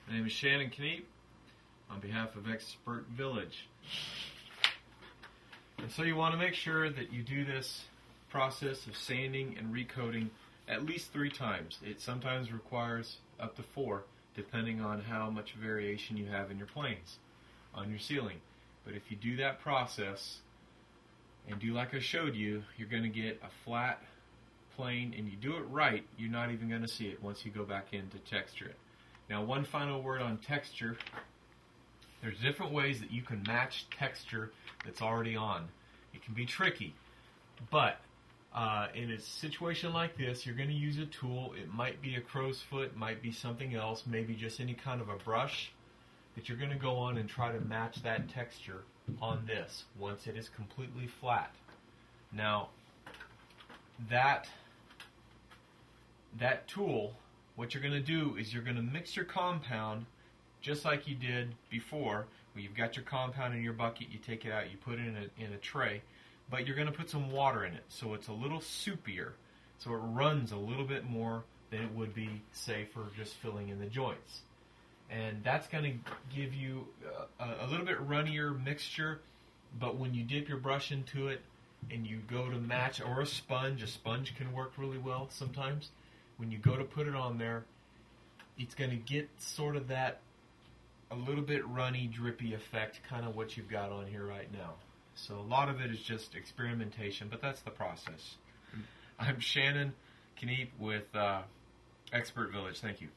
My name is Shannon Kneep on behalf of Expert Village. And so you want to make sure that you do this process of sanding and recoating at least 3 times. It sometimes requires up to 4, depending on how much variation you have in your planes on your ceiling. But if you do that process and do like I showed you, you're going to get a flat plane, and you do it right, you're not even going to see it once you go back in to texture it. Now, one final word on texture. There's different ways that you can match texture that's already on. It can be tricky, but in a situation like this, you're going to use a tool. It might be a crow's foot, might be something else, maybe just any kind of a brush that you're going to go on and try to match that texture on this once it is completely flat. Now, that tool, what you're going to do is you're going to mix your compound just like you did before, where you've got your compound in your bucket, you take it out, you put it in a tray, but you're going to put some water in it so it's a little soupier, so it runs a little bit more than it would be, say, for just filling in the joints. And that's going to give you a little bit runnier mixture, but when you dip your brush into it and you go to match, or a sponge can work really well sometimes. When you go to put it on there, it's going to get sort of that a little bit runny, drippy effect, kind of what you've got on here right now. So a lot of it is just experimentation, but that's the process. I'm Shannon Kneep with Expert Village. Thank you.